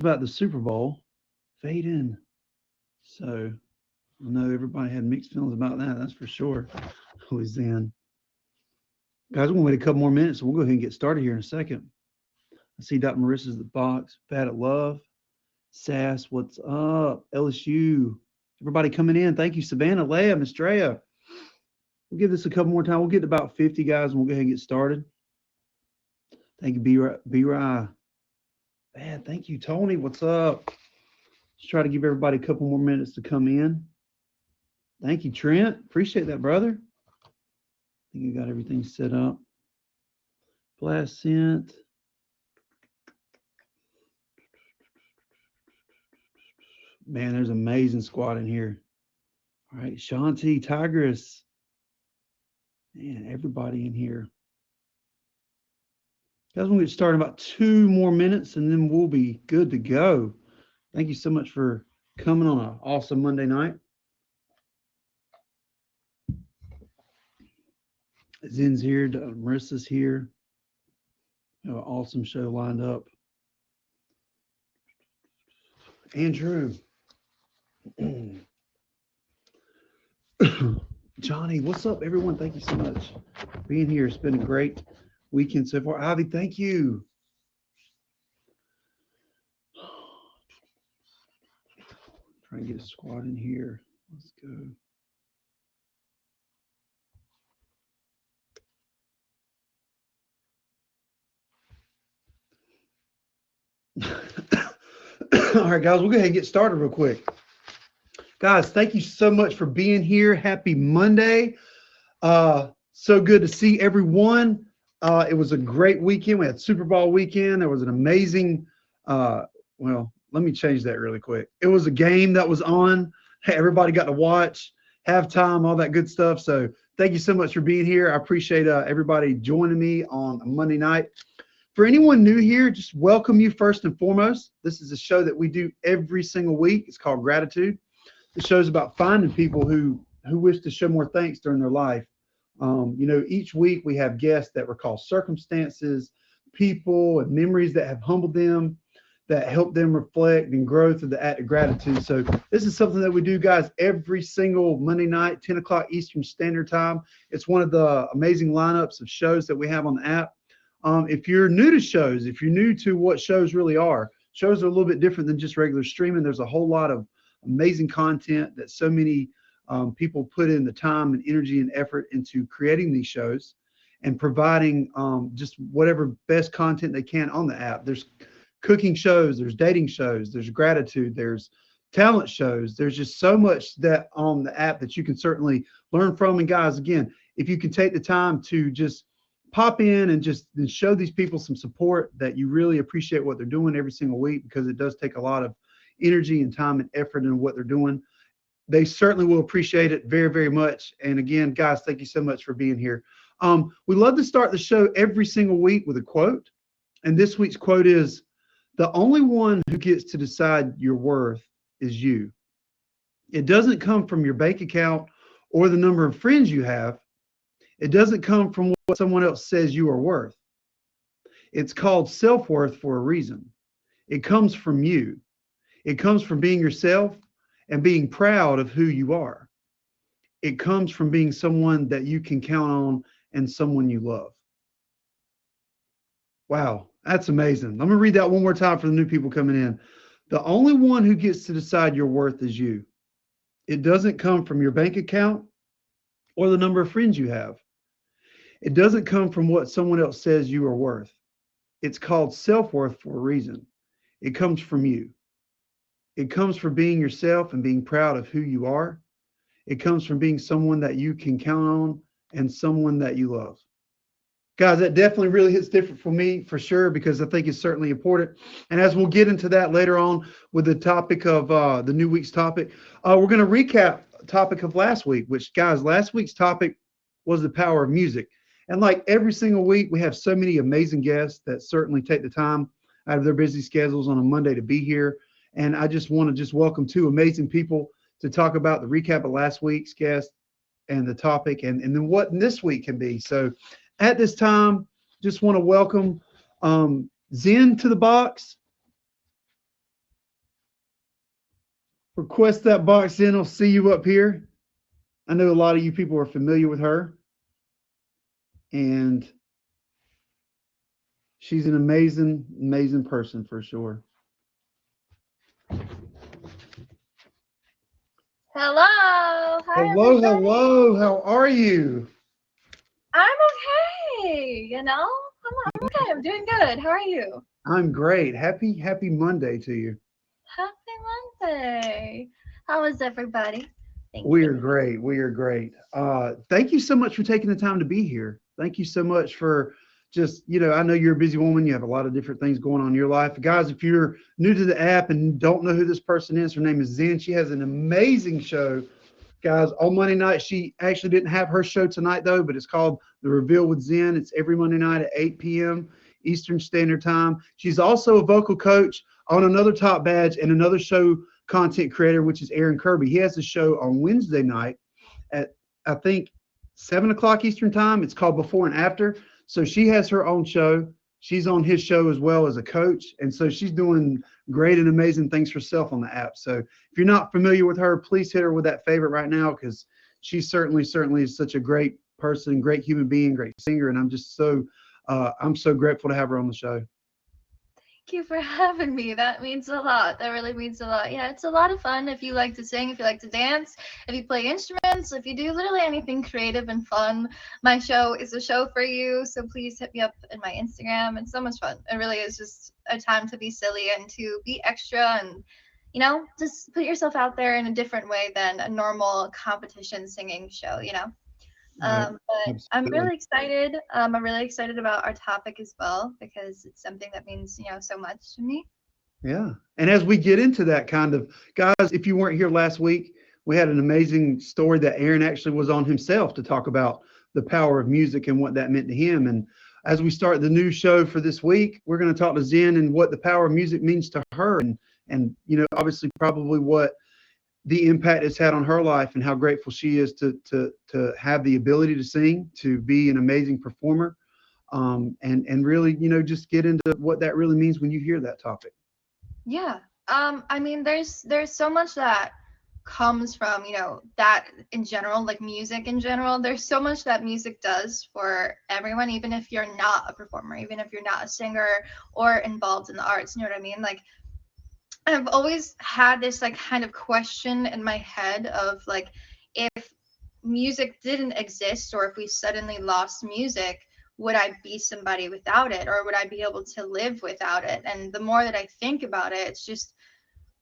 about the Super Bowl fade in. So I know everybody had mixed feelings about that. That's for sure. Louisiana. Guys, we're going to wait a couple more minutes. So we'll go ahead and get started here in a second. I see Dr. Marissa's the box. Bad at Love. Sass, what's up? LSU. Everybody coming in. Thank you, Savannah, Leah, Mistrea. We'll give this a couple more time. We'll get to about 50 guys and we'll go ahead and get started. Thank you, B-Rye. Man, thank you, Tony. What's up? Let's try to give everybody a couple more minutes to come in. Thank you, Trent. Appreciate that, brother. I think you got everything set up. Blast sent. Man, there's an amazing squad in here. All right, Shanti, Tigress. Man, everybody in here. Guys, we'll get started in about 2 more minutes, and then we'll be good to go. Thank you so much for coming on an awesome Monday night. Zen's here. Marissa's here. We have an awesome show lined up. Andrew. Johnny, what's up, everyone? Thank you so much for being here. It's been a great weekend so far. Ivy, thank you. Try and get a squad in here. Let's go. All right, guys, we'll go ahead and get started real quick. Guys, thank you so much for being here. Happy Monday. So good to see everyone. It was a great weekend. We had Super Bowl weekend. There was an amazing, well, let me change that really quick. It was a game that was on. Hey, everybody got to watch, halftime, all that good stuff. So thank you so much for being here. I appreciate everybody joining me on a Monday night. For anyone new here, just welcome you first and foremost. This is a show that we do every single week. It's called Gratitude. The show's about finding people who wish to show more thanks during their life. Each week we have guests that recall circumstances, people, and memories that have humbled them, that help them reflect and grow through the act of gratitude. So this is something that we do, guys, every single Monday night, 10 o'clock Eastern Standard Time. It's one of the amazing lineups of shows that we have on the app. If you're new to shows, if you're new to what shows really are, shows are a little bit different than just regular streaming. There's a whole lot of amazing content that so many people put in the time and energy and effort into creating these shows and providing just whatever best content they can on the app. There's cooking shows, there's dating shows, there's gratitude, there's talent shows. There's just so much that on the app that you can certainly learn from. And guys, again, if you can take the time to just pop in and just show these people some support, that you really appreciate what they're doing every single week, because it does take a lot of energy and time and effort in what they're doing. They certainly will appreciate it very, very much. And again, guys, thank you so much for being here. We love to start the show every single week with a quote. And this week's quote is, "The only one who gets to decide your worth is you. It doesn't come from your bank account or the number of friends you have. It doesn't come from what someone else says you are worth. It's called self-worth for a reason. It comes from you. It comes from being yourself and being proud of who you are. It comes from being someone that you can count on and someone you love." Wow, that's amazing. Let me read that one more time for the new people coming in. The only one who gets to decide your worth is you. It doesn't come from your bank account or the number of friends you have. It doesn't come from what someone else says you are worth. It's called self-worth for a reason. It comes from you. It comes from being yourself and being proud of who you are. It comes from being someone that you can count on and someone that you love. Guys, that definitely really hits different for me, for sure, because I think it's certainly important. And as we'll get into that later on with the topic of the new week's topic, we're going to recap the topic of last week, which, guys, last week's topic was the power of music. And like every single week, we have so many amazing guests that certainly take the time out of their busy schedules on a Monday to be here. And I just want to welcome 2 amazing people to talk about the recap of last week's guest and the topic and then what this week can be. So at this time, just want to welcome Zen to the box. Request that box in. I'll see you up here. I know a lot of you people are familiar with her, and she's an amazing, amazing person for sure. Hello. Hi, Hello, everybody. hello. How are you? I'm okay. I'm okay. I'm doing good. How are you? I'm great. Happy Monday to you. Happy Monday. How is everybody? Thank We you. are great. We are great. Thank you so much for taking the time to be here. Thank you so much for just, I know you're a busy woman. You have a lot of different things going on in your life. Guys, if you're new to the app and don't know who this person is, her name is Zen. She has an amazing show, guys, on Monday night. She actually didn't have her show tonight, though, but it's called The Reveal with Zen. It's every Monday night at 8 p.m. Eastern Standard Time. She's also a vocal coach on another top badge and another show content creator, which is Aaron Kirby. He has a show on Wednesday night at, I think, 7 o'clock Eastern Time. It's called Before and After. So she has her own show. She's on his show as well as a coach. And so she's doing great and amazing things herself on the app. So if you're not familiar with her, please hit her with that favorite right now, because she certainly is such a great person, great human being, great singer. And I'm so grateful to have her on the show. Thank you for having me. That means a lot. That really means a lot. Yeah, it's a lot of fun if you like to sing, if you like to dance, if you play instruments, if you do literally anything creative and fun. My show is a show for you. So please hit me up in my Instagram. It's so much fun. It really is just a time to be silly and to be extra and just put yourself out there in a different way than a normal competition singing show. Right. But I'm Absolutely. really excited. I'm really excited about our topic as well because it's something that means, so much to me. Yeah. And as we get into that kind of, guys, if you weren't here last week, we had an amazing story that Aaron actually was on himself to talk about the power of music and what that meant to him. And as we start the new show for this week, we're going to talk to Zen and what the power of music means to her, and obviously probably what the impact it's had on her life and how grateful she is to have the ability to sing, to be an amazing performer, and really, just get into what that really means when you hear that topic. Yeah. I mean, there's so much that comes from, that in general, like music in general. There's so much that music does for everyone, even if you're not a performer, even if you're not a singer or involved in the arts. You know what I mean? Like I've always had this like kind of question in my head of like if music didn't exist or if we suddenly lost music, would I be somebody without it or would I be able to live without it? And the more that I think about it, it's just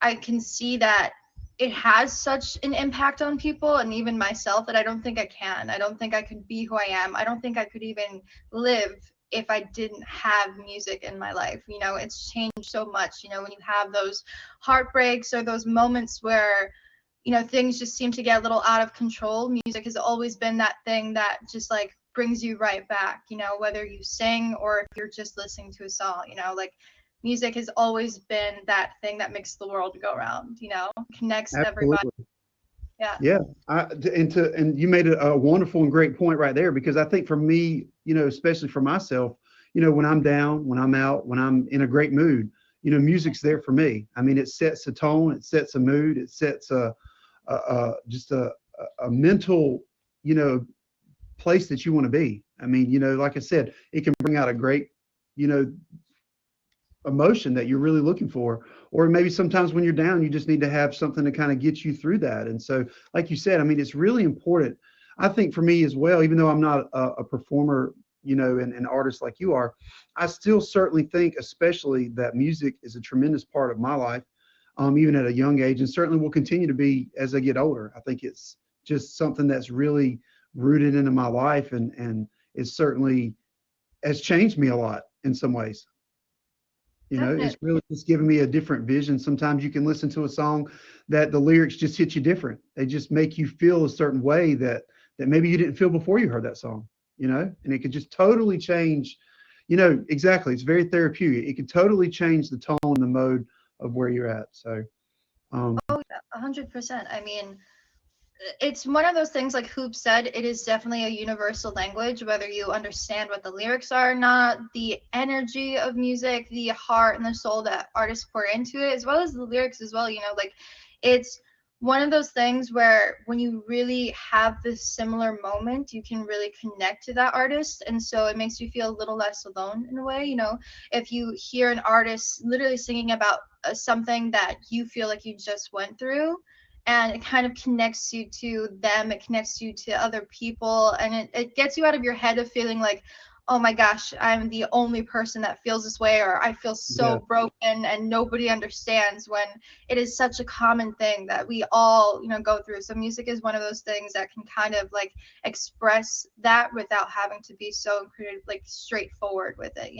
I can see that it has such an impact on people and even myself that I don't think I can. I don't think I could be who I am. I don't think I could even live if I didn't have music in my life. It's changed so much, when you have those heartbreaks or those moments where things just seem to get a little out of control. Music has always been that thing that just like brings you right back, whether you sing or if you're just listening to a song, like music has always been that thing that makes the world go round, connects everybody. Absolutely. Yeah. Yeah, and you made a wonderful and great point right there, because I think for me, especially for myself, when I'm down, when I'm out, when I'm in a great mood, music's there for me. I mean, it sets a tone, it sets a mood, it sets just a mental, you know, place that you want to be. I mean, like I said, it can bring out a great, you know, emotion that you're really looking for. Or maybe sometimes when you're down, you just need to have something to kind of get you through that. And so, like you said, I mean, it's really important. I think for me as well, even though I'm not a performer, and an artist like you are, I still certainly think, especially, that music is a tremendous part of my life, even at a young age, and certainly will continue to be as I get older. I think it's just something that's really rooted into my life, and it certainly has changed me a lot in some ways. It's Definitely. really just giving me a different vision. Sometimes you can listen to a song that the lyrics just hit you different. They just make you feel a certain way that maybe you didn't feel before you heard that song, and it could just totally change, exactly. It's very therapeutic. It could totally change the tone and the mode of where you're at. So, um, Oh yeah, 100%. I mean, it's one of those things like Hoop said, it is definitely a universal language, whether you understand what the lyrics are or not, the energy of music, the heart and the soul that artists pour into it, as well as the lyrics as well, like it's one of those things where when you really have this similar moment, you can really connect to that artist. And so it makes you feel a little less alone in a way. If you hear an artist literally singing about something that you feel like you just went through, and it kind of connects you to them, it connects you to other people, and it gets you out of your head of feeling like, oh my gosh, I'm the only person that feels this way, or I feel Yeah. so broken and nobody understands, when it is such a common thing that we all, go through. So music is one of those things that can kind of like express that without having to be so like straightforward with it.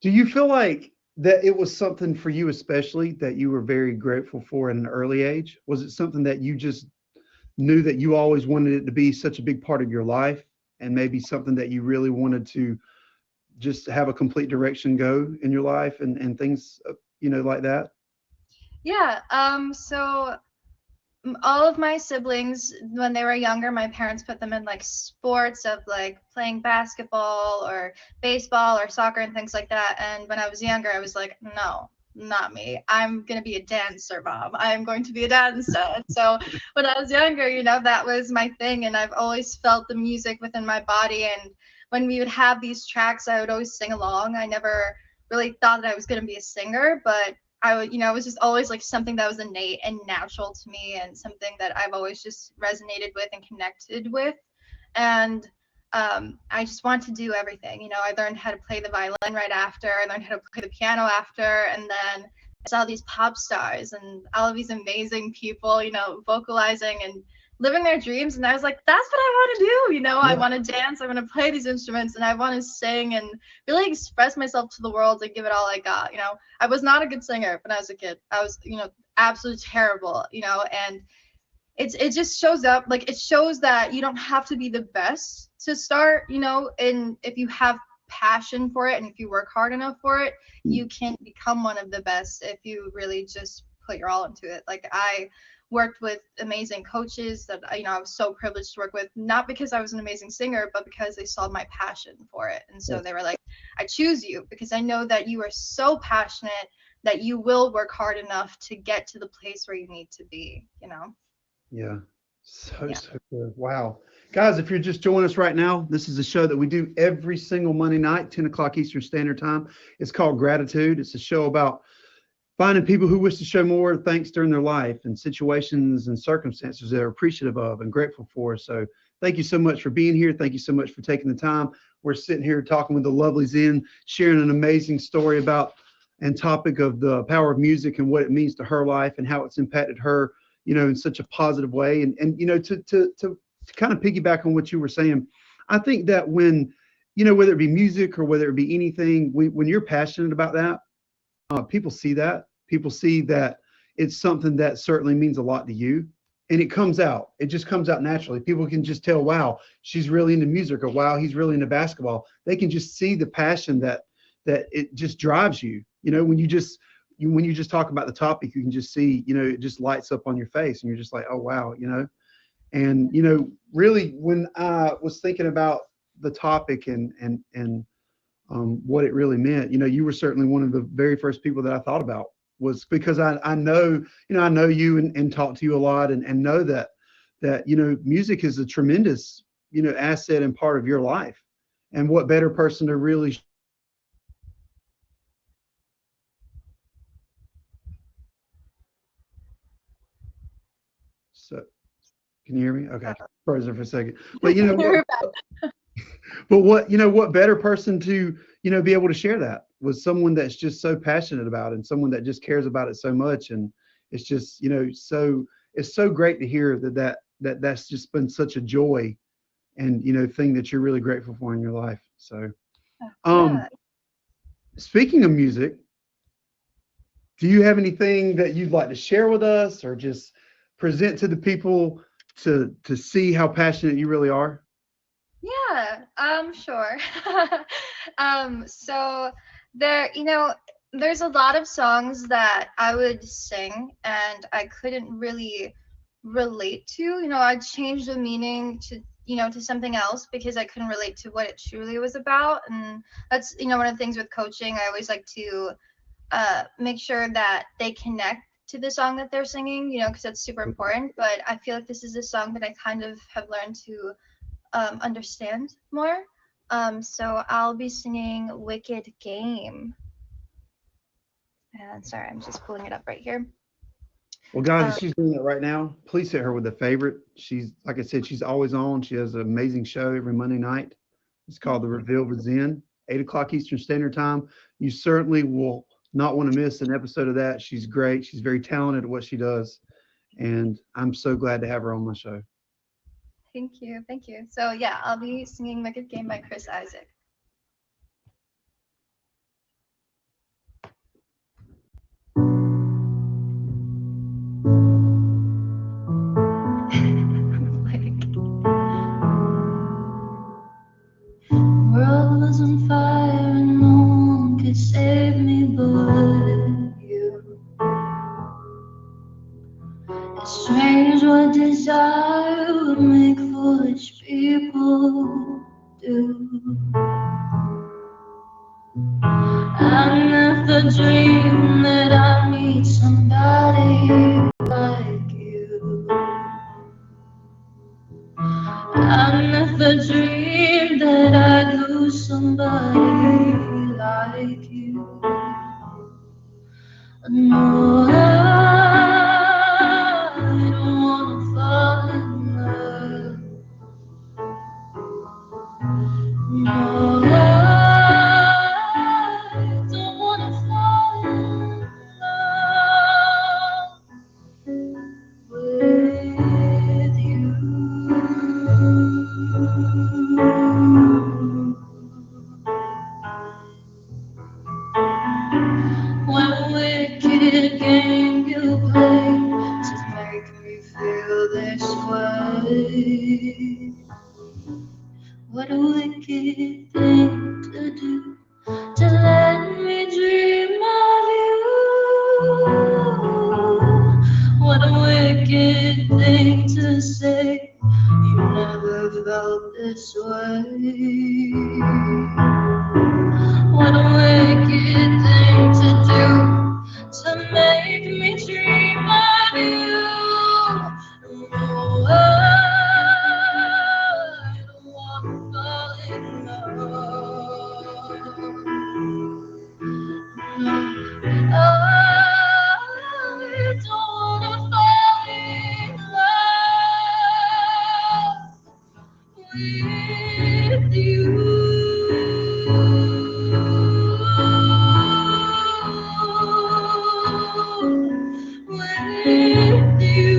Do you feel like that it was something for you especially that you were very grateful for at an early age? Was it something that you just knew that you always wanted it to be such a big part of your life, and maybe something that you really wanted to just have a complete direction go in your life, and things, like that? Yeah. So all of my siblings, when they were younger, my parents put them in like sports of like playing basketball or baseball or soccer and things like that. And when I was younger, I was like, no, not me. I'm going to be a dancer, mom. I'm going to be a dancer. And so when I was younger, that was my thing. And I've always felt the music within my body. And when we would have these tracks, I would always sing along. I never really thought that I was going to be a singer, but it was just always like something that was innate and natural to me, and something that I've always just resonated with and connected with. And I just want to do everything. I learned how to play the violin right after. I learned how to play the piano after, and then I saw these pop stars and all of these amazing people, vocalizing and living their dreams. And I was like, that's what I want to do. I Yeah. want to dance. I want to play these instruments, and I want to sing and really express myself to the world and give it all I got. I was not a good singer when I was a kid. I was, absolutely terrible, and it just shows up, like, it shows that you don't have to be the best to start, and if you have passion for it and if you work hard enough for it, you can become one of the best if you really just put your all into it. Like, I worked with amazing coaches that I was so privileged to work with, not because I was an amazing singer, but because they saw my passion for it. And so Yeah. they were like, I choose you because I know that you are so passionate that you will work hard enough to get to the place where you need to be. Yeah. So, Yeah. so good. Wow. Guys, if you're just joining us right now, this is a show that we do every single Monday night, 10 o'clock Eastern Standard Time. It's called Gratitude. It's a show about finding people who wish to show more thanks during their life and situations and circumstances they're appreciative of and grateful for. So thank you so much for being here. Thank you so much for taking the time. We're sitting here talking with the lovely Zen, sharing an amazing story about and topic of the power of music and what it means to her life and how it's impacted her, in such a positive way. And to kind of piggyback on what you were saying, I think that when, whether it be music or whether it be anything, when you're passionate about that, people see that. People see that it's something that certainly means a lot to you. And it comes out. It just comes out naturally. People can just tell, wow, she's really into music, or wow, he's really into basketball. They can just see the passion that it just drives you. When you just talk about the topic, you can just see, it just lights up on your face, and you're just like, oh wow. And really, when I was thinking about the topic and what it really meant. You were certainly one of the very first people that I thought about, was because I know, I know you and talk to you a lot, and know that music is a tremendous, asset and part of your life. And what better person to really so can you hear me? Okay. Frozen for a second. But what better person to, be able to share that with someone that's just so passionate about it, and someone that just cares about it so much. And it's just, it's so great to hear that's just been such a joy and, thing that you're really grateful for in your life. So, Yeah. um, speaking of music, do you have anything that you'd like to share with us, or just present to the people to see how passionate you really are? Yeah, sure. So there, there's a lot of songs that I would sing and I couldn't really relate to. I'd change the meaning to something else because I couldn't relate to what it truly was about. And that's, one of the things with coaching. I always like to make sure that they connect to the song that they're singing, you know, because that's super important. But I feel like this is a song that I kind of have learned to understand more. So I'll be singing Wicked Game. And sorry, I'm just pulling it up right here. Well, guys, if she's doing it right now, please hit her with a favorite. She's, like I said, she's always on. She has an amazing show every Monday night. It's called The Reveal with Zen, 8 o'clock Eastern Standard Time. You certainly will not want to miss an episode of that. She's great. She's very talented at what she does. And I'm so glad to have her on my show. Thank you. Thank you. So yeah, I'll be singing Wicked Game by Chris Isaac. World was on fire and no one could save me but you. It's strange what desire would make foolish people do. I never dreamed that I'd meet somebody like you. I never dreamed that I'd lose somebody like you. No, I don't wanna fall in love. No, I don't wanna fall in love with you. What wicked game you play to make me feel this way? What a wicked thing to do, to let me dream of you. What a wicked thing to say, you never felt this way. What a wicked thing to do, to make me dream of you. No, I don't wanna fall in love. No, I don't wanna fall in love with you. With you.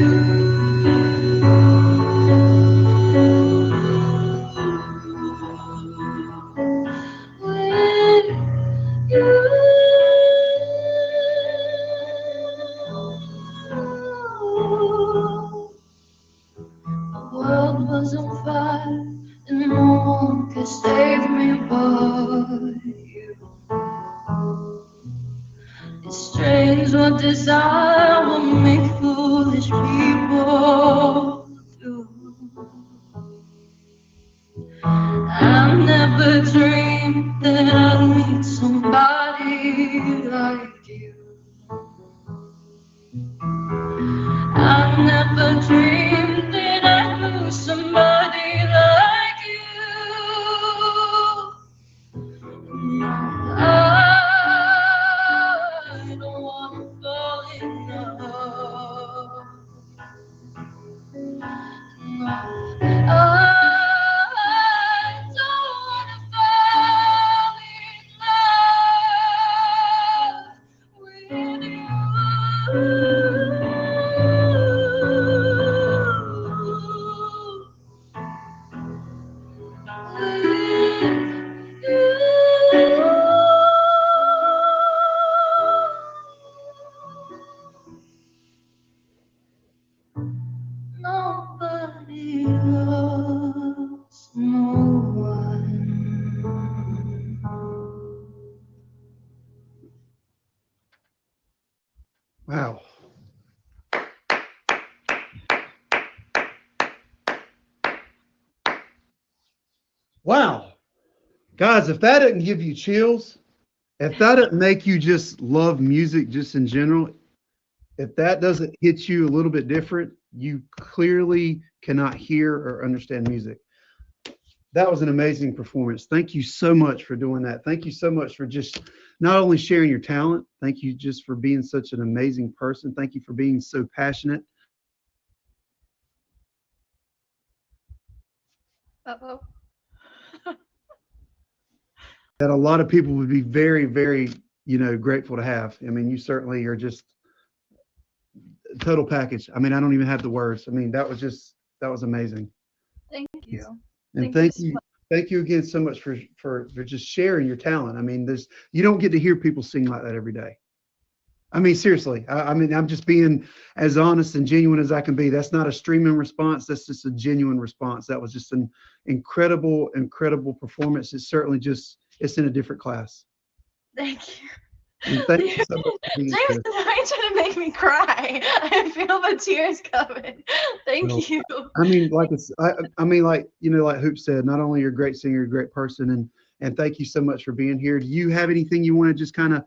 The world was on fire and no one could save me but you. It's strange what desire will make foolish people do. I never dreamed that I'd meet somebody like you. I never dreamed that I'd lose somebody like you. I don't wanna fall in love. No, I don't wanna fall in love with Nobody loves no one. Wow. Wow. Guys, if that didn't give you chills, if that didn't make you just love music just in general, If that doesn't hit you a little bit different, you clearly cannot hear or understand music. That was an amazing performance. Thank you so much for doing that. Thank you so much for just not only sharing your talent, thank you just for being such an amazing person. Thank you for being so passionate Uh-oh. that a lot of people would be very, very, grateful to have. I mean, you certainly are just a total package. I mean, I don't even have the words. I mean, that was amazing. Thank you. And Thank you so much. thank you again so much for just sharing your talent. I mean, you don't get to hear people sing like that every day. I mean, seriously. I mean, I'm just being as honest and genuine as I can be. That's not a streaming response. That's just a genuine response. That was just an incredible, incredible performance. It's in a different class. Thank you. And thank you so much for being James here. is already trying to make me cry. I feel the tears coming. Well, Thank you. I mean, I mean, like Hoop said, not only you're a great singer, you're a great person, and thank you so much for being here. Do you have anything you want to just kind of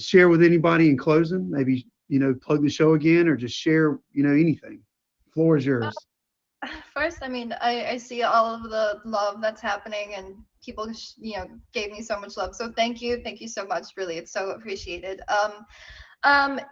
share with anybody in closing? Maybe, plug the show again or just share, anything. Floor is yours. First, I mean, I see all of the love that's happening, and people, gave me so much love. So thank you so much. Really, it's so appreciated.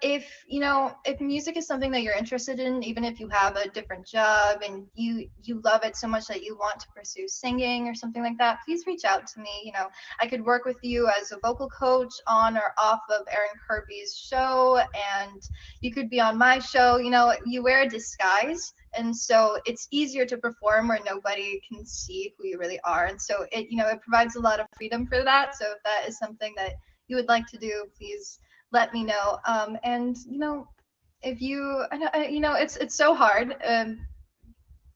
If music is something that you're interested in, even if you have a different job and you love it so much that you want to pursue singing or something like that, please reach out to me. I could work with you as a vocal coach on or off of Aaron Kirby's show, and you could be on my show. You wear a disguise, and so it's easier to perform where nobody can see who you really are, and so it provides a lot of freedom for that. So if that is something that you would like to do, please let me know. And if you, it's so hard.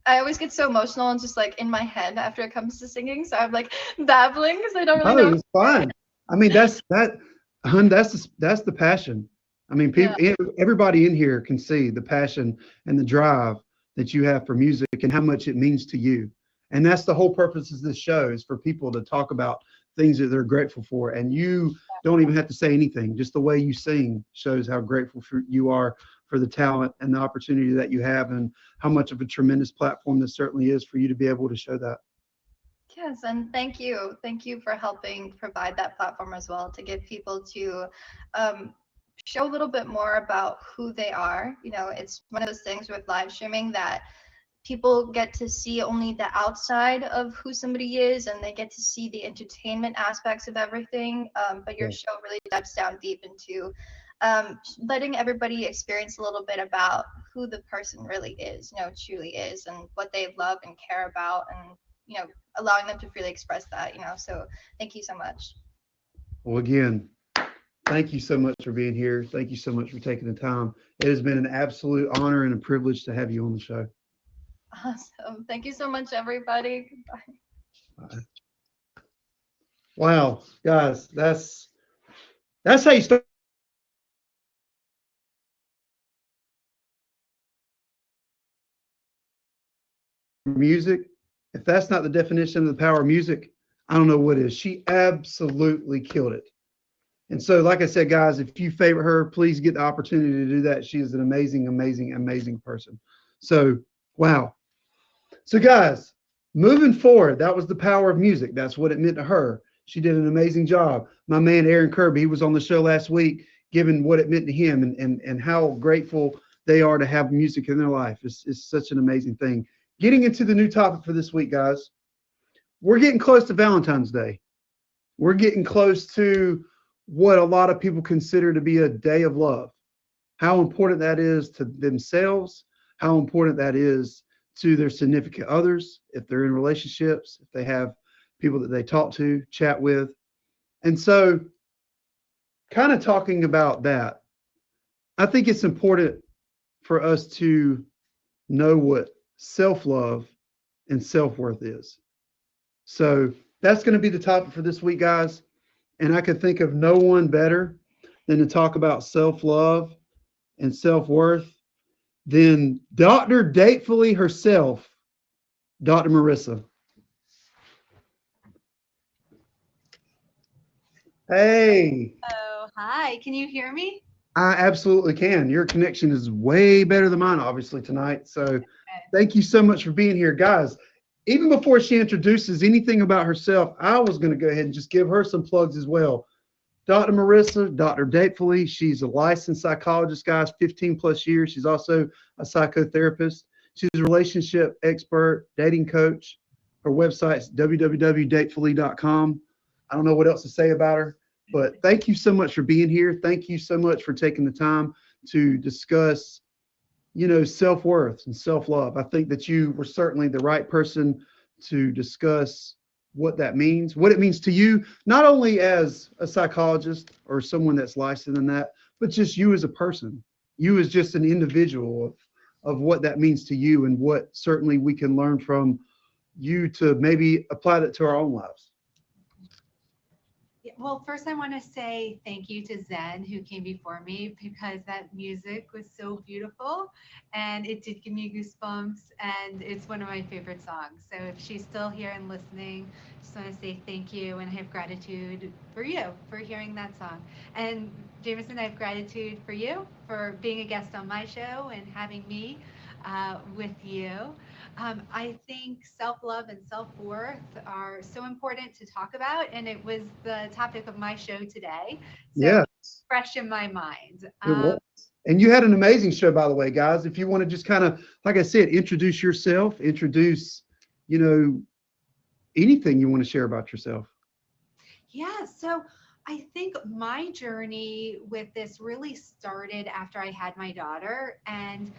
I always get so emotional and just like in my head after it comes to singing. So I'm like babbling because I don't really know. Oh, it's fine. I mean, hun, that's the passion. I mean, Yeah. everybody in here can see the passion and the drive that you have for music and how much it means to you. And that's the whole purpose of this show, is for people to talk about things that they're grateful for. And you don't even have to say anything. Just the way you sing shows how grateful you are for the talent and the opportunity that you have, and how much of a tremendous platform this certainly is for you to be able to show that. Yes, and thank you. Thank you for helping provide that platform as well to get people to um, show a little bit more about who they are. It's one of those things with live streaming that people get to see only the outside of who somebody is, and they get to see the entertainment aspects of everything. But your Yeah. show really dives down deep into letting everybody experience a little bit about who the person really is, truly is, and what they love and care about, and allowing them to freely express that. So thank you so much. Well, again, thank you so much for being here. Thank you so much for taking the time. It has been an absolute honor and a privilege to have you on the show. Awesome. Thank you so much, everybody. Wow, guys, that's how you start music. If that's not the definition of the power of music, I don't know what is. She absolutely killed it. And so, like I said, guys, if you favor her, please get the opportunity to do that. She is an amazing, amazing, amazing person. So, wow. So, guys, moving forward, that was the power of music. That's what it meant to her. She did an amazing job. My man, Aaron Kirby, he was on the show last week, giving what it meant to him, and how grateful they are to have music in their life. It's such an amazing thing. Getting into the new topic for this week, guys, we're getting close to Valentine's Day. We're getting close to what a lot of people consider to be a day of love. How important that is to themselves, how important that is to their significant others, if they're in relationships, if they have people that they talk to, chat with. And so, kind of talking about that, I think it's important for us to know what self love and self worth is. So, that's going to be the topic for this week, guys. And I could think of no one better than to talk about self love and self worth than Dr. Datefully herself, Dr. Marissa. Hey, Oh, hi. Can you hear me? I absolutely can. Your connection is way better than mine, obviously, tonight. So thank you so much for being here. Guys, even before she introduces anything about herself, I was going to go ahead and just give her some plugs as well. Dr. Marissa, Dr. Datefully, she's a licensed psychologist, guys, 15 plus years. She's also a psychotherapist. She's a relationship expert, dating coach. Her website's www.datefully.com. I don't know what else to say about her, but thank you so much for being here. Thank you so much for taking the time to discuss, self-worth and self-love. I think that you were certainly the right person to discuss what it means to you, not only as a psychologist or someone that's licensed in that, but just you as a person, you as just an individual of what that means to you and what certainly we can learn from you to maybe apply that to our own lives. Yeah, well, first I want to say thank you to Zen who came before me because that music was so beautiful and it did give me goosebumps and it's one of my favorite songs. So if she's still here and listening, just want to say thank you and I have gratitude for you for hearing that song. And Jameson, I have gratitude for you for being a guest on my show and having me with you. I think self love and self worth are so important to talk about, and it was the topic of my show today. So Yeah, it's fresh in my mind. it was. And you had an amazing show, by the way, guys. If you want to just kind of, like I said, introduce yourself, introduce, you know, anything you want to share about yourself. Yeah, so I think my journey with this really started after I had my daughter, and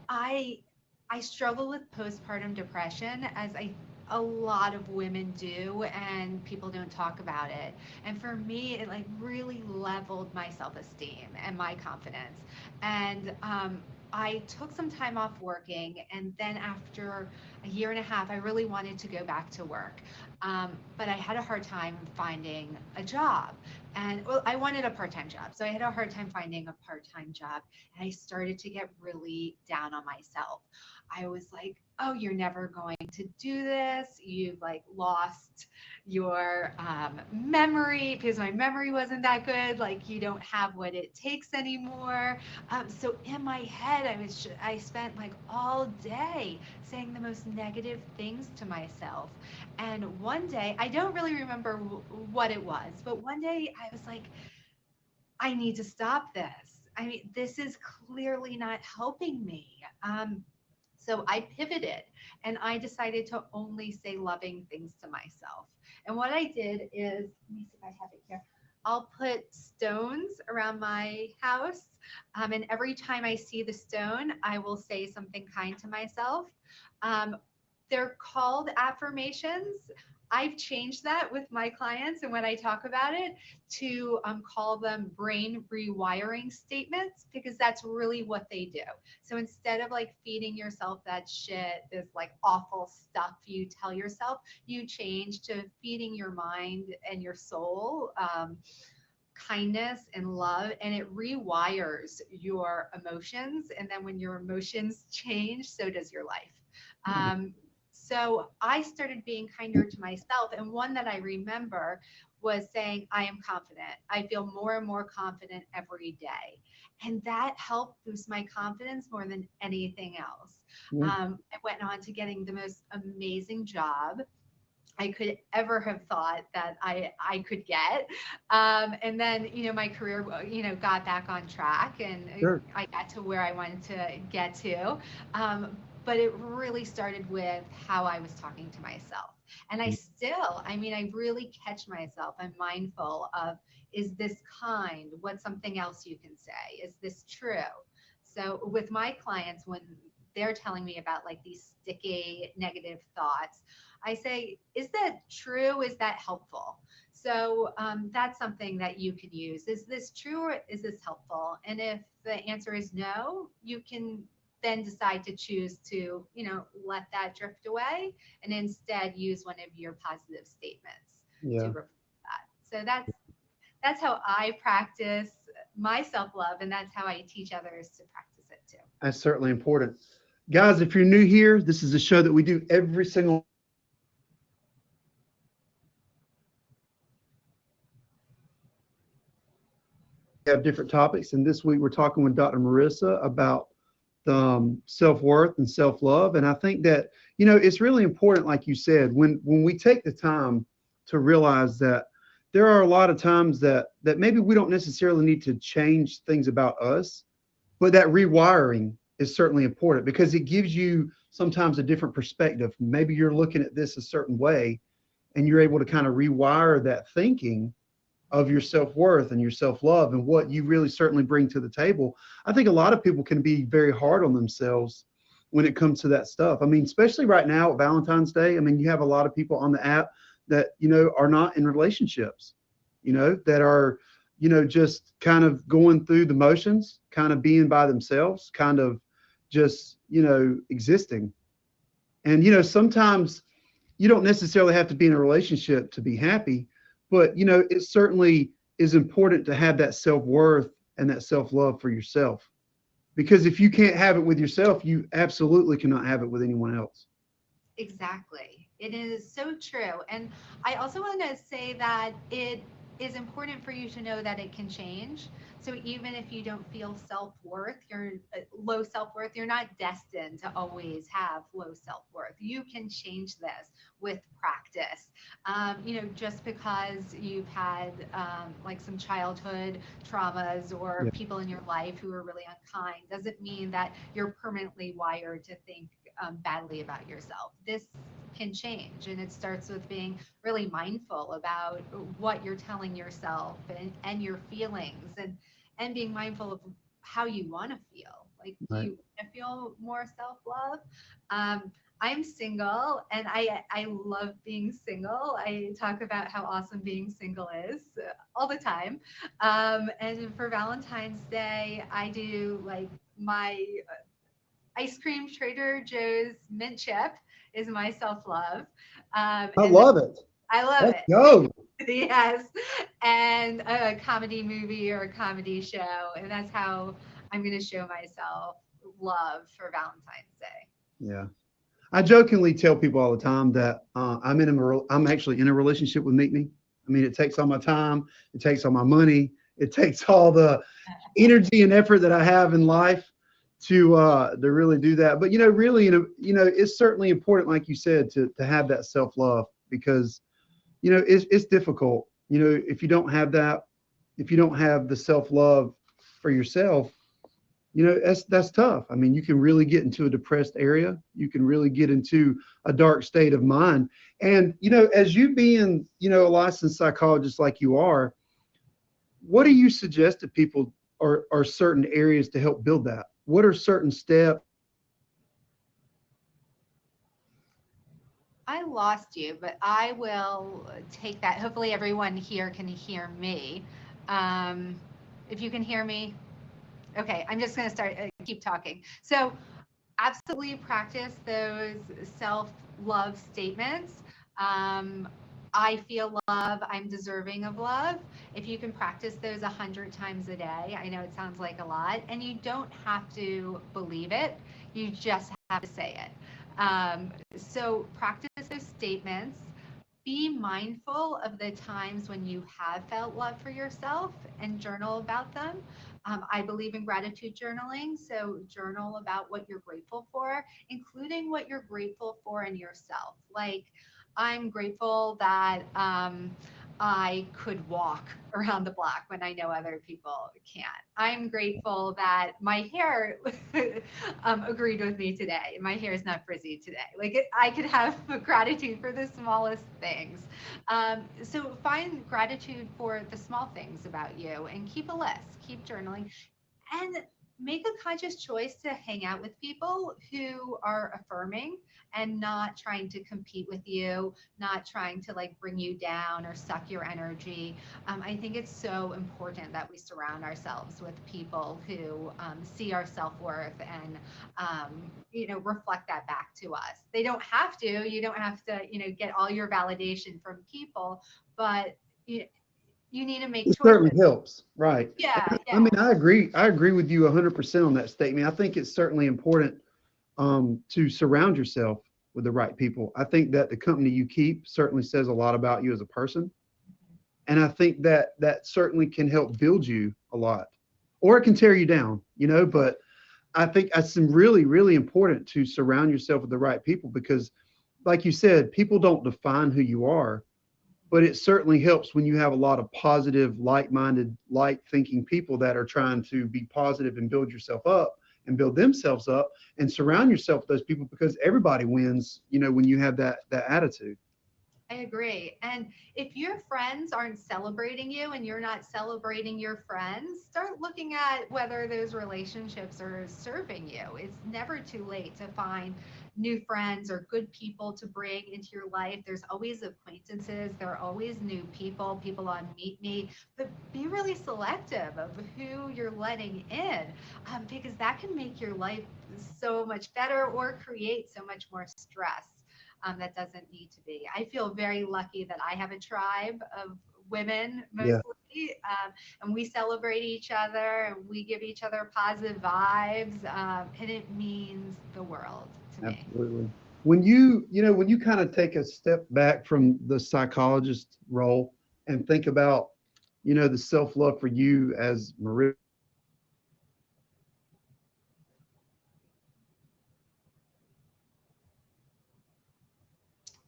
I I struggle with postpartum depression as a lot of women do and people don't talk about it. And for me it like really leveled my self-esteem and my confidence. And I took some time off working and then after a year and a half I really wanted to go back to work. But I had a hard time finding a job. And well, I wanted a part-time job. So I had a hard time finding a part-time job and I started to get really down on myself. I was like, oh, you're never going to do this. You've like lost your memory because my memory wasn't that good. Like you don't have what it takes anymore. So in my head, I spent like all day saying the most negative things to myself. And one day, I don't really remember what it was, but one day I was like, I need to stop this. I mean, this is clearly not helping me. So I pivoted and I decided to only say loving things to myself. And what I did is, let me see if I have it here. I'll put stones around my house. And every time I see the stone, I will say something kind to myself. Um, they're called affirmations. I've changed that with my clients and when I talk about it to call them brain rewiring statements because that's really what they do. So instead of like feeding yourself that shit, this like awful stuff you tell yourself, you change to feeding your mind and your soul kindness and love, and it rewires your emotions. And then when your emotions change, so does your life. Um, so I started being kinder to myself. And one that I remember was saying, I am confident. I feel more and more confident every day. And that helped boost my confidence more than anything else. Yeah. I went on to getting the most amazing job I could ever have thought that I could get. And then, my career, got back on track and Sure. I got to where I wanted to get to. But it really started with how I was talking to myself. And I really catch myself. I'm mindful of, is this kind? What's something else you can say? Is this true? So with my clients, when they're telling me about like these sticky negative thoughts, I say, is that true? Is that helpful? So that's something that you can use. Is this true or is this helpful? And if the answer is no, you can then decide to choose to, let that drift away and instead use one of your positive statements to Yeah. replace that. So that's how I practice my self-love and that's how I teach others to practice it too. That's certainly important. Guys, if you're new here, this is a show that we do every single have different topics. And this week we're talking with Dr. Marissa about self-worth and self-love. And I think that, it's really important, like you said, when we take the time to realize that there are a lot of times that maybe we don't necessarily need to change things about us, but that rewiring is certainly important because it gives you sometimes a different perspective. Maybe you're looking at this a certain way and you're able to kind of rewire that thinking of your self-worth and your self-love and what you really certainly bring to the table. I think a lot of people can be very hard on themselves when it comes to that stuff. I mean, especially right now at Valentine's Day, I mean, you have a lot of people on the app that, are not in relationships, that are, just kind of going through the motions, kind of being by themselves, kind of just, existing. And, sometimes you don't necessarily have to be in a relationship to be happy, but, it certainly is important to have that self-worth and that self-love for yourself. Because if you can't have it with yourself, you absolutely cannot have it with anyone else. Exactly. It is so true. And I also want to say that it is important for you to know that it can change. So even if you don't feel self-worth, you're low self-worth, you're not destined to always have low self-worth. You can change this with practice. Just because you've had like some childhood traumas or Yeah. people in your life who are really unkind doesn't mean that you're permanently wired to think badly about yourself. This can change, and it starts with being really mindful about what you're telling yourself and your feelings, and being mindful of how you want to feel. Like, do Right. you want to feel more self-love? I'm single, and I love being single. I talk about how awesome being single is all the time. And for Valentine's Day, I do like my ice cream Trader Joe's mint chip is my self-love. I And then love it. I love Let's it. go. Yes. And a comedy movie or a comedy show. And that's how I'm going to show myself love for Valentine's Day. Yeah. I jokingly tell people all the time that I'm actually in a relationship with Meet Me. I mean, it takes all my time, it takes all my money, it takes all the energy and effort that I have in life to really do that. But really, it's certainly important, like you said, to have that self love because it's difficult. If you don't have that, if you don't have the self love for yourself, that's tough. I mean, you can really get into a depressed area. You can really get into a dark state of mind. And as you being a licensed psychologist like you are, what do you suggest to people are certain areas to help build that? What are certain steps? I lost you, but I will take that. Hopefully, everyone here can hear me. Um, if you can hear me, okay, I'm just going to start, keep talking. So, absolutely practice those self love statements. Um, I feel love. I'm deserving of love. If you can practice those 100 times a day, I know it sounds like a lot, and you don't have to believe it. You just have to say it. So practice those statements. Be mindful of the times when you have felt love for yourself and journal about them. I believe in gratitude journaling, so journal about what you're grateful for, including what you're grateful for in yourself. Like, I'm grateful that I could walk around the block when I know other people can't. I'm grateful that my hair agreed with me today. My hair is not frizzy today. I could have gratitude for the smallest things. So find gratitude for the small things about you and keep a list, keep journaling, and make a conscious choice to hang out with people who are affirming and not trying to compete with you, not trying to like bring you down or suck your energy. I think it's so important that we surround ourselves with people who see our self-worth and reflect that back to us. They don't have to. You don't have to get all your validation from people, but you need to make It choices. certainly helps, right? Yeah, I yeah. mean, I agree. I agree with you 100% on that statement. I think it's certainly important to surround yourself with the right people. I think that the company you keep certainly says a lot about you as a person. And I think that that certainly can help build you a lot, or it can tear you down, but I think it's really, really important to surround yourself with the right people because, like you said, people don't define who you are, but it certainly helps when you have a lot of positive, like-minded, like-thinking people that are trying to be positive and build yourself up and build themselves up, and surround yourself with those people because everybody wins, when you have that attitude. I agree. And if your friends aren't celebrating you and you're not celebrating your friends, start looking at whether those relationships are serving you. It's never too late to find new friends or good people to bring into your life. There's always acquaintances, there are always new people, people on Meet Me, but be really selective of who you're letting in, because that can make your life so much better or create so much more stress that doesn't need to be. I feel very lucky that I have a tribe of women Yeah, mostly, and we celebrate each other and we give each other positive vibes, and it means the world to me. absolutely. When you kind of take a step back from the psychologist role and think about, the self-love for you as Maria.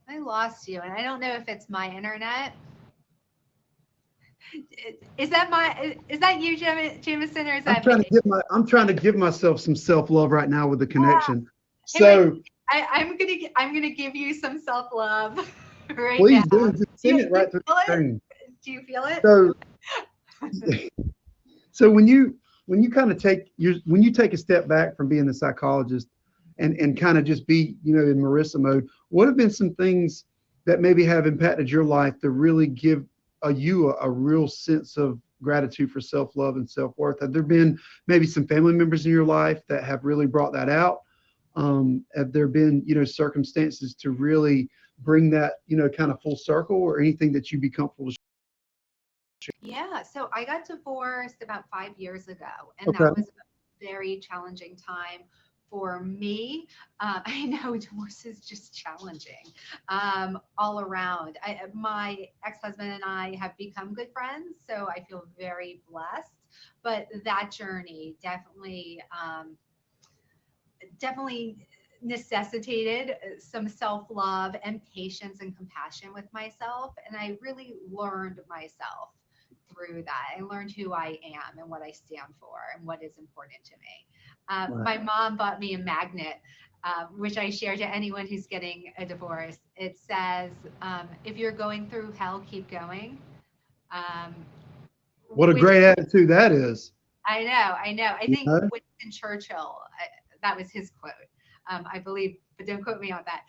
I lost you, and I don't know if it's my internet. Is that you, Jamison, or is I'm that trying to me? give my I'm trying to give myself some self-love right now with the Ah, connection. hey, wait, So I'm gonna give you some self love right now. please do just Do you, send it do you right through feel the it? screen. Do you feel it? So so when you kind of when you take a step back from being a psychologist and kind of just be, in Marissa mode, what have been some things that maybe have impacted your life to really give a real sense of gratitude for self-love and self-worth? Have there been maybe some family members in your life that have really brought that out? Have there been, circumstances to really bring that, kind of full circle, or anything that you'd be comfortable to Yeah, so I got divorced about 5 years ago, and share? that Okay. was a very challenging time for me. I know divorce is just challenging all around. My ex-husband and I have become good friends, so I feel very blessed. But that journey definitely necessitated some self-love and patience and compassion with myself, and I really learned myself through that. I learned who I am and what I stand for and what is important to me. Right. My mom bought me a magnet, which I share to anyone who's getting a divorce. It says, if you're going through hell, keep going. Um, What a which great attitude that is. I know. I You think know? Winston Churchill, that was his quote, I believe, but don't quote me on that.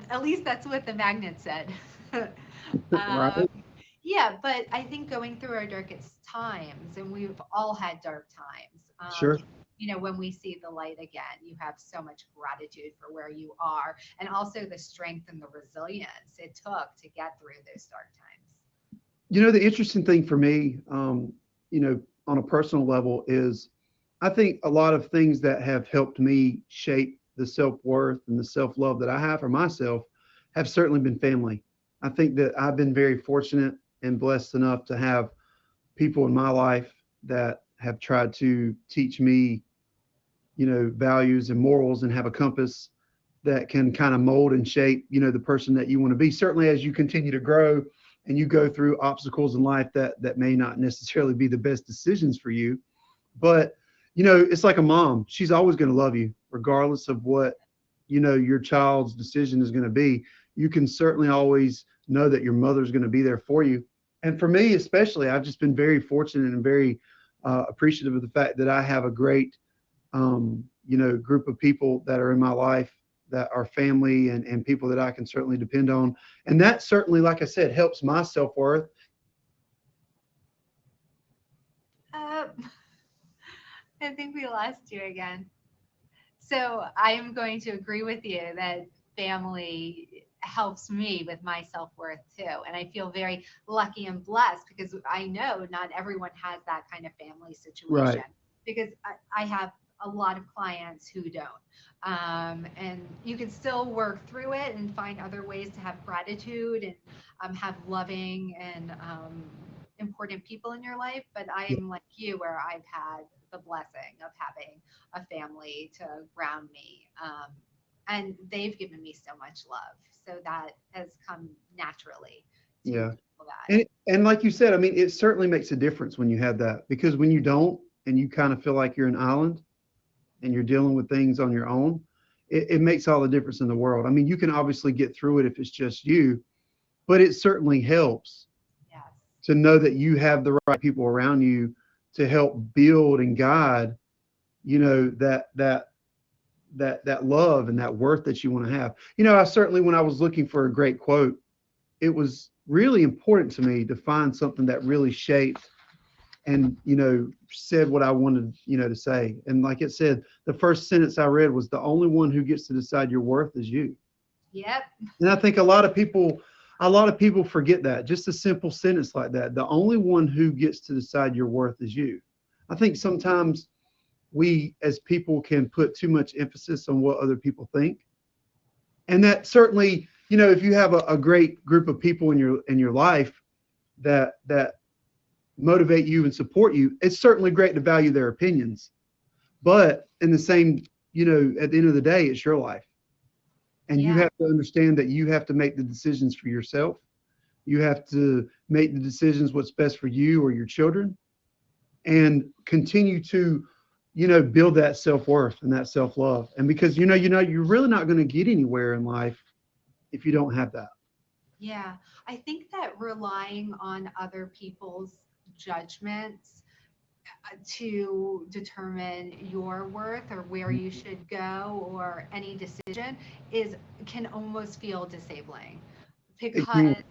At least that's what the magnet said. um, Right. yeah, but I think going through our darkest times, and we've all had dark times, Sure. when we see the light again, you have so much gratitude for where you are and also the strength and the resilience it took to get through those dark times. The interesting thing for me, on a personal level, is I think a lot of things that have helped me shape the self-worth and the self-love that I have for myself have certainly been family. I think that I've been very fortunate and blessed enough to have people in my life that have tried to teach me, values and morals, and have a compass that can kind of mold and shape, the person that you want to be. Certainly, as you continue to grow and you go through obstacles in life that may not necessarily be the best decisions for you, but it's like a mom. She's always going to love you, regardless of what your child's decision is going to be. You can certainly always know that your mother's going to be there for you. And for me, especially, I've just been very fortunate and very appreciative of the fact that I have a great group of people that are in my life that are family, and people that I can certainly depend on. And that certainly, like I said, helps my self-worth. Uh, I think we lost you again. So I am going to agree with you that family helps me with my self-worth too. And I feel very lucky and blessed because I know not everyone has that kind of family situation, Right. because I have a lot of clients who don't. And you can still work through it and find other ways to have gratitude and have loving and important people in your life, but Yeah. I'm like you, where I've had the blessing of having a family to ground me. And they've given me so much love. So that has come naturally to Yeah. feel that. And like you said, I mean, it certainly makes a difference when you have that, because when you don't and you kind of feel like you're an island and you're dealing with things on your own, it makes all the difference in the world. I mean, you can obviously get through it if it's just you, but it certainly helps Yes. to know that you have the right people around you to help build and guide, that love and that worth that you want to have. I certainly, when I was looking for a great quote, it was really important to me to find something that really shaped and said what I wanted to say. And like it said, the first sentence I read was, the only one who gets to decide your worth is you. Yep. And I think a lot of people forget that. Just a simple sentence like that, the only one who gets to decide your worth is you. I think sometimes we as people can put too much emphasis on what other people think. And that certainly, if you have a great group of people in your life that motivate you and support you, it's certainly great to value their opinions. But in the same, at the end of the day, it's your life. And you Yeah. have to understand that you have to make the decisions for yourself. You have to make the decisions what's best for you or your children, and continue to, build that self-worth and that self-love. And because, you're really not going to get anywhere in life if you don't have that. Yeah. I think that relying on other people's judgments to determine your worth or where you should go or any decision is can almost feel disabling, It can,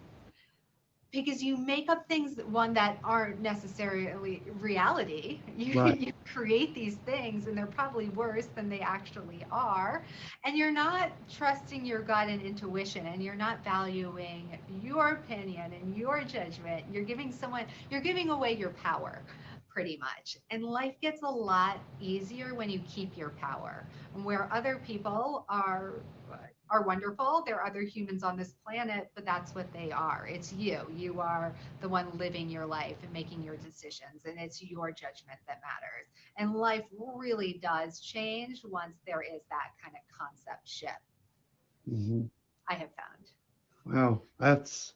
because you make up things, one, that aren't necessarily reality. you, right. you create these things and they're probably worse than they actually are, and you're not trusting your gut and intuition, and you're not valuing your opinion and your judgment. You're giving away your power, pretty much. And life gets a lot easier when you keep your power. And where other people are wonderful. There are other humans on this planet, but that's what they are. It's you. You are the one living your life and making your decisions, and it's your judgment that matters. And life really does change once there is that kind of concept shift, Mhm. I have found. Wow, that's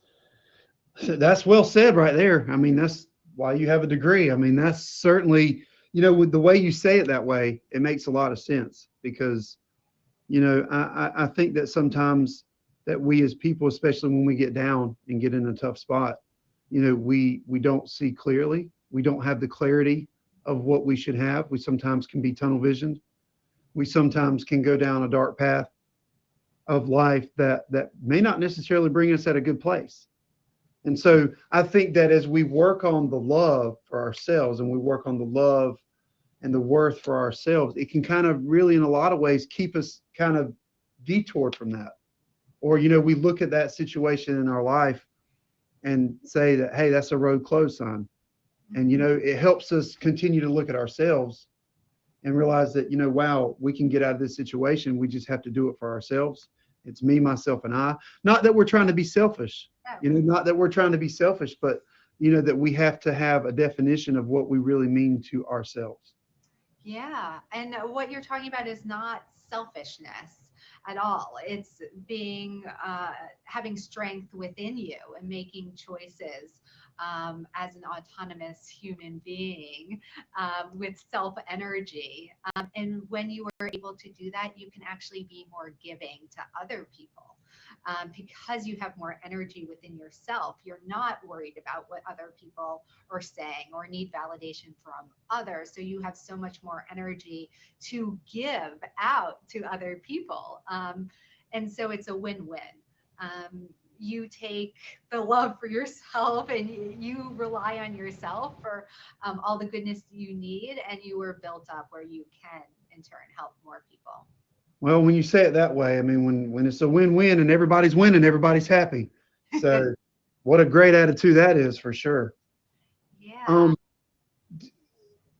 well said right there. I mean, that's why you have a degree. I mean, that's certainly, with the way you say it that way, it makes a lot of sense. Because I think that sometimes that we as people, especially when we get down and get in a tough spot, we don't see clearly. We don't have the clarity of what we should have. We sometimes can be tunnel visioned. We sometimes can go down a dark path of life that may not necessarily bring us at a good place. And so I think that as we work on the love for ourselves, and we work on the love and the worth for ourselves, it can kind of really, in a lot of ways, keep us kind of detoured from that. Or, we look at that situation in our life and say that, hey, that's a road closed sign. And, Mhm. it helps us continue to look at ourselves and realize that, wow, we can get out of this situation. We just have to do it for ourselves. It's me, myself, and I. Not that we're trying to be selfish, Oh, not that we're trying to be selfish, but, that we have to have a definition of what we really mean to ourselves. yeah. And what you're talking about is not selfishness at all. It's having strength within you and making choices as an autonomous human being with self energy. And when you are able to do that, you can actually be more giving to other people. Because you have more energy within yourself, you're not worried about what other people are saying or need validation from others. So you have so much more energy to give out to other people. And so it's a win win. You take the love for yourself and you rely on yourself for all the goodness you need, and you are built up where you can in turn help more people. Well, when you say it that way, I mean, when it's a win-win and everybody's winning, everybody's happy. So what a great attitude that is, for sure. Yeah. Um,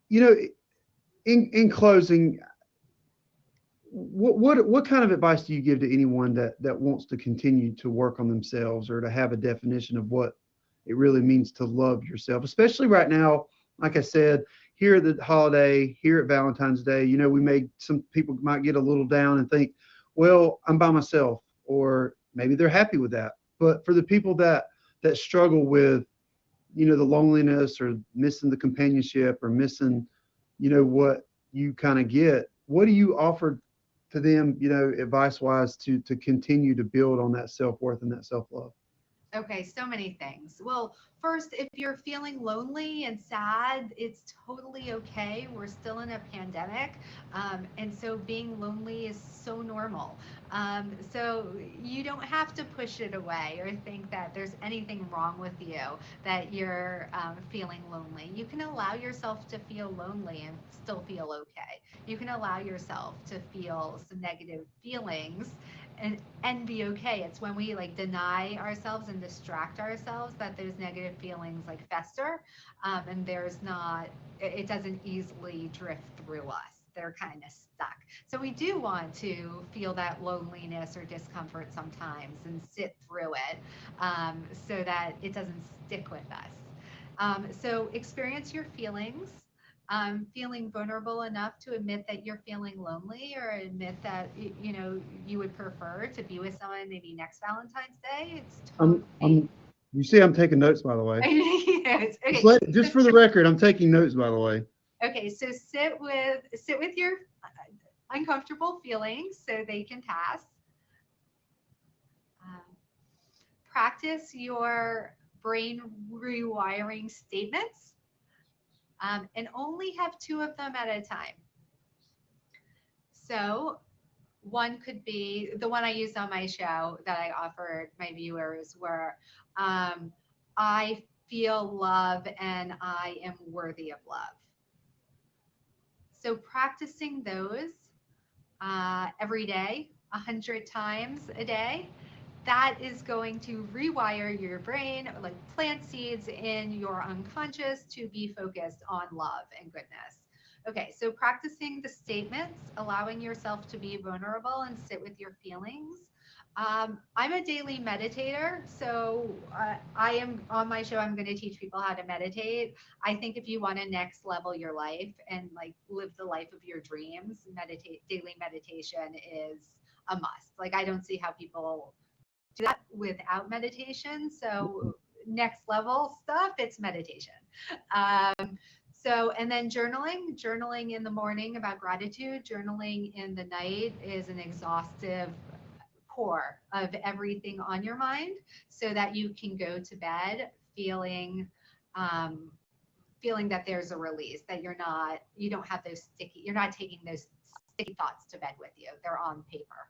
you know, in closing, what kind of advice do you give to anyone that wants to continue to work on themselves, or to have a definition of what it really means to love yourself, especially right now. Like I said, here at the holiday, here at Valentine's Day, we may, some people might get a little down and think, well, I'm by myself, or maybe they're happy with that. But for the people that struggle with, the loneliness or missing the companionship or missing, what you kind of get, what do you offer to them, advice wise to continue to build on that self-worth and that self-love? Okay, so many things. Well, first, if you're feeling lonely and sad, it's totally okay. We're still in a pandemic. And so being lonely is so normal. So you don't have to push it away or think that there's anything wrong with you, that you're feeling lonely. You can allow yourself to feel lonely and still feel okay. You can allow yourself to feel some negative feelings and be okay. It's when we like deny ourselves and distract ourselves that those negative feelings like fester, and it doesn't easily drift through us. They're kind of stuck. So we do want to feel that loneliness or discomfort sometimes and sit through it, so that it doesn't stick with us. So experience your feelings. Feeling vulnerable enough to admit that you're feeling lonely, or admit that you would prefer to be with someone maybe next Valentine's Day. It's totally. I'm You see, I'm taking notes, by the way. Yes. Just Okay. just for the record, I'm taking notes, by the way. Okay. So sit with your uncomfortable feelings so they can pass. Um, Practice your brain rewiring statements, and only have two of them at a time. So one could be the one I used on my show that I offered my viewers were, um, I feel love and I am worthy of love. So practicing those every day, 100 times a day, that is going to rewire your brain, like plant seeds in your unconscious to be focused on love and goodness. Okay, so practicing the statements, allowing yourself to be vulnerable and sit with your feelings. I'm a daily meditator, so I am on my show. I'm going to teach people how to meditate. I think if you want to next level your life and like live the life of your dreams, daily meditation is a must. Like I don't see how people do that without meditation. So next level stuff, it's meditation. And then journaling in the morning about gratitude, journaling in the night is an exhaustive core of everything on your mind so that you can go to bed um, feeling that there's a release, that you don't have you're not taking those sticky thoughts to bed with you. They're on paper.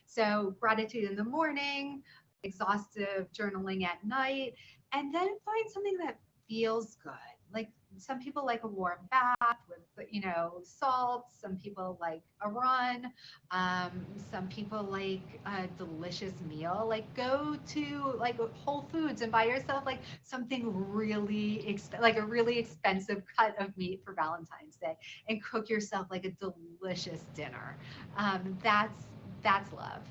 So gratitude in the morning, exhaustive journaling at night, and then find something that feels good. Like some people like a warm bath with, salt. Some people like a run. Some people like a delicious meal. Like go to like Whole Foods and buy yourself like something like a really expensive cut of meat for Valentine's Day, and cook yourself like a delicious dinner. That's love.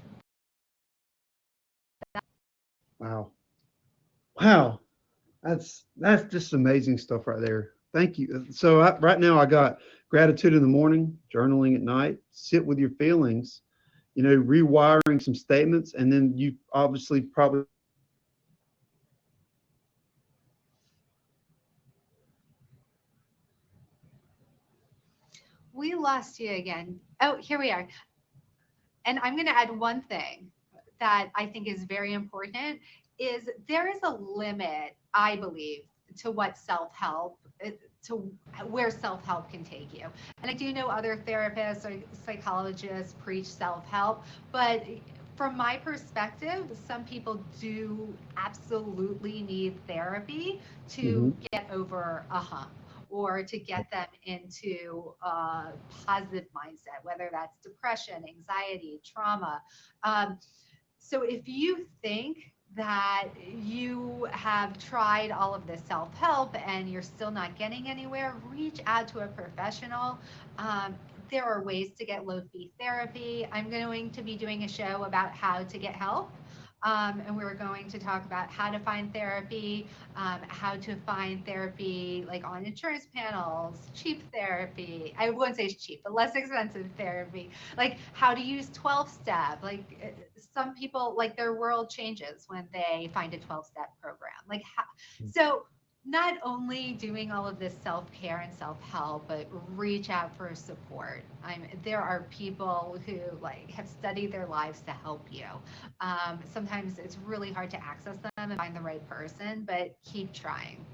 Wow. Wow. That's just amazing stuff right there. Thank you. So right now I got gratitude in the morning, journaling at night, sit with your feelings, rewiring some statements, and then you obviously probably. We lost you again. Oh, here we are. And I'm going to add one thing that I think is very important is there is a limit, I believe, to what self-help to where self-help can take you. And I do know other therapists or psychologists preach self-help, but from my perspective, some people do absolutely need therapy to Mhm. get over a hump or to get them into a positive mindset, whether that's depression, anxiety, trauma. So if you think that you have tried all of this self-help and you're still not getting anywhere, reach out to a professional. There are ways to get low fee therapy. I'm going to be doing a show about how to get help. And we were going to talk about how to find therapy, how to find therapy like on insurance panels, cheap therapy. I wouldn't say it's cheap, but less expensive therapy. Like how to use 12-step. Like some people, like their world changes when they find a 12-step program. Like so not only doing all of this self-care and self-help, but reach out for support. There are people who like have studied their lives to help you. Sometimes it's really hard to access them and find the right person, but keep trying.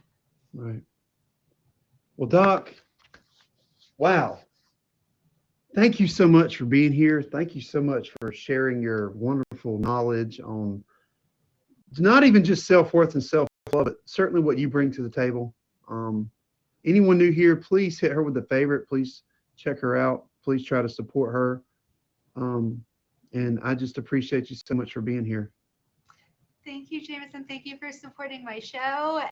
Right. Well, Doc, wow. Thank you so much for being here. Thank you so much for sharing your wonderful knowledge on not even just self-worth and self-love, but certainly what you bring to the table. Anyone new here, please hit her with a favorite. Please check her out. Please try to support her. And I just appreciate you so much for being here. Thank you, Jamison. Thank you for supporting my show.